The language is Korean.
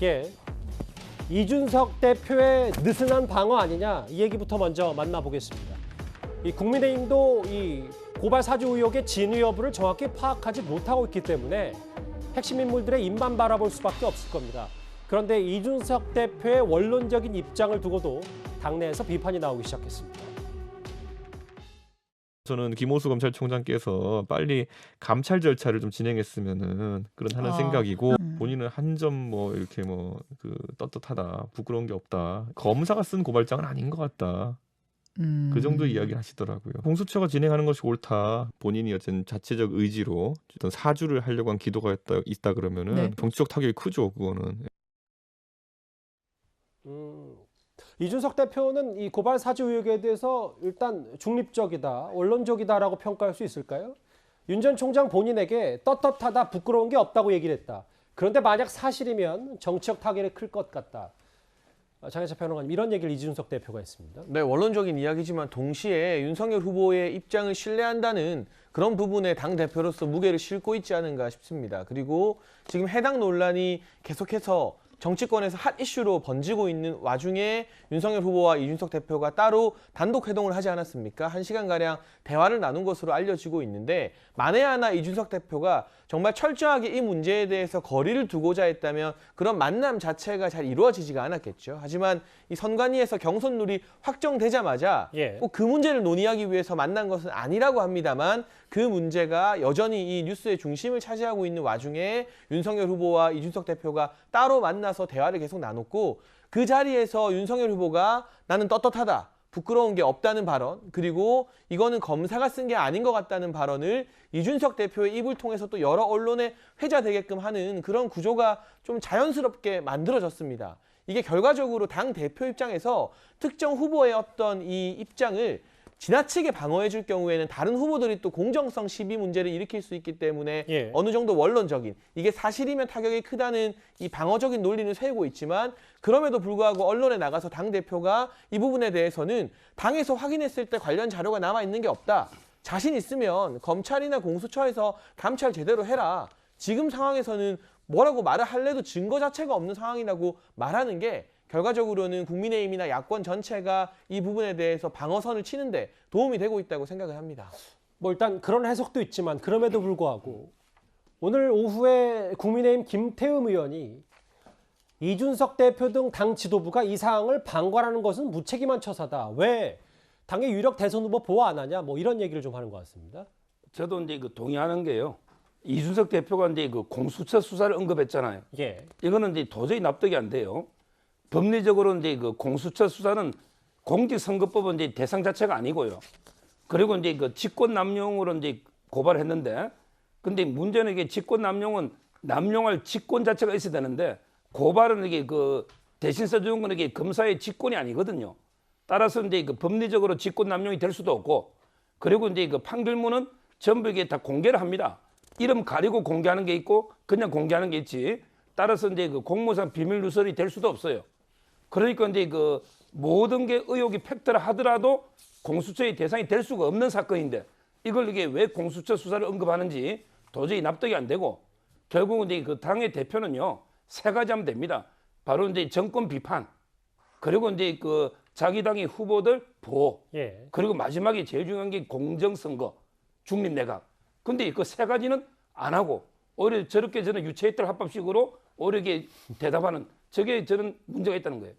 예. 이준석 대표의 느슨한 방어 아니냐, 이 얘기부터 먼저 만나보겠습니다. 이 국민의힘도 이 고발 사주 의혹의 진위 여부를 정확히 파악하지 못하고 있기 때문에 핵심 인물들의 입만 바라볼 수밖에 없을 겁니다. 그런데 이준석 대표의 원론적인 입장을 두고도 당내에서 비판이 나오기 시작했습니다. 저는 김호수 검찰총장께서 빨리 감찰 절차를 좀 진행했으면은 그런 하는 생각이고, 본인은 한 점 뭐 이렇게 뭐 그 떳떳하다, 부끄러운 게 없다, 검사가 쓴 고발장은 아닌 것 같다, 그 정도 이야기를 하시더라고요. 공수처가 진행하는 것이 옳다, 본인이 어떤 자체적 의지로 어떤 사주를 하려고 한 기도가 있다 그러면은 네. 정치적 타격이 크죠, 그거는. 이준석 대표는 이 고발 사주 의혹에 대해서 일단 중립적이다, 원론적이다라고 평가할 수 있을까요? 윤 전 총장 본인에게 떳떳하다, 부끄러운 게 없다고 얘기를 했다. 그런데 만약 사실이면 정치적 타격이 클 것 같다. 장혜찬 평론가님, 이런 얘기를 이준석 대표가 했습니다. 네, 원론적인 이야기지만 동시에 윤석열 후보의 입장을 신뢰한다는 그런 부분에 당대표로서 무게를 싣고 있지 않은가 싶습니다. 그리고 지금 해당 논란이 계속해서 정치권에서 핫 이슈로 번지고 있는 와중에 윤석열 후보와 이준석 대표가 따로 단독 회동을 하지 않았습니까? 1시간가량 대화를 나눈 것으로 알려지고 있는데, 만에 하나 이준석 대표가 정말 철저하게 이 문제에 대해서 거리를 두고자 했다면 그런 만남 자체가 잘 이루어지지가 않았겠죠. 하지만 이 선관위에서 경선룰이 확정되자마자 꼭 그 문제를 논의하기 위해서 만난 것은 아니라고 합니다만, 그 문제가 여전히 이 뉴스의 중심을 차지하고 있는 와중에 윤석열 후보와 이준석 대표가 따로 만나서 대화를 계속 나눴고, 그 자리에서 윤석열 후보가 나는 떳떳하다, 부끄러운 게 없다는 발언, 그리고 이거는 검사가 쓴 게 아닌 것 같다는 발언을 이준석 대표의 입을 통해서 또 여러 언론에 회자되게끔 하는 그런 구조가 좀 자연스럽게 만들어졌습니다. 이게 결과적으로 당 대표 입장에서 특정 후보의 어떤 이 입장을 지나치게 방어해줄 경우에는 다른 후보들이 또 공정성 시비 문제를 일으킬 수 있기 때문에 어느 정도 원론적인, 이게 사실이면 타격이 크다는 이 방어적인 논리는 세우고 있지만, 그럼에도 불구하고 언론에 나가서 당대표가 이 부분에 대해서는 당에서 확인했을 때 관련 자료가 남아있는 게 없다, 자신 있으면 검찰이나 공수처에서 감찰 제대로 해라, 지금 상황에서는 뭐라고 말을 할래도 증거 자체가 없는 상황이라고 말하는 게 결과적으로는 국민의힘이나 야권 전체가 이 부분에 대해서 방어선을 치는데 도움이 되고 있다고 생각을 합니다. 뭐 일단 그런 해석도 있지만, 그럼에도 불구하고 오늘 오후에 국민의힘 김태흠 의원이 이준석 대표 등 당 지도부가 이 사항을 방관하는 것은 무책임한 처사다, 왜 당의 유력 대선 후보 보호 안 하냐, 뭐 이런 얘기를 좀 하는 것 같습니다. 저도 이제 동의하는 게요, 이준석 대표가 이제 그 공수처 수사를 언급했잖아요. 이거는 이제 도저히 납득이 안 돼요. 법리적으로 이제 그 공수처 수사는 공직선거법은 이제 대상 자체가 아니고요. 그리고 이제 그 직권남용으로 이제 고발했는데, 근데 문제는 이게 직권남용은 남용할 직권 자체가 있어야 되는데, 고발은 이게 그 대신 써주는 건 이게 검사의 직권이 아니거든요. 따라서 이제 그 법리적으로 직권남용이 될 수도 없고, 그리고 이제 그 판결문은 전부 이게 다 공개를 합니다. 이름 가리고 공개하는 게 있고 그냥 공개하는 게 있지. 따라서 이제 그 공무상 비밀 누설이 될 수도 없어요. 그러니까 이제 그 모든 게 의혹이 팩트라 하더라도 공수처의 대상이 될 수가 없는 사건인데, 이걸 이게 왜 공수처 수사를 언급하는지 도저히 납득이 안 되고, 결국은 이제 그 당의 대표는요, 세 가지 하면 됩니다. 바로 이제 정권 비판, 그리고 이제 그 자기 당의 후보들 보호, 그리고 마지막에 제일 중요한 게 공정선거, 중립내각. 근데 그 세 가지는 안 하고 오히려 저렇게 저는 유체이탈 합법식으로 오히려 대답하는, 저게 저는 문제가 있다는 거예요.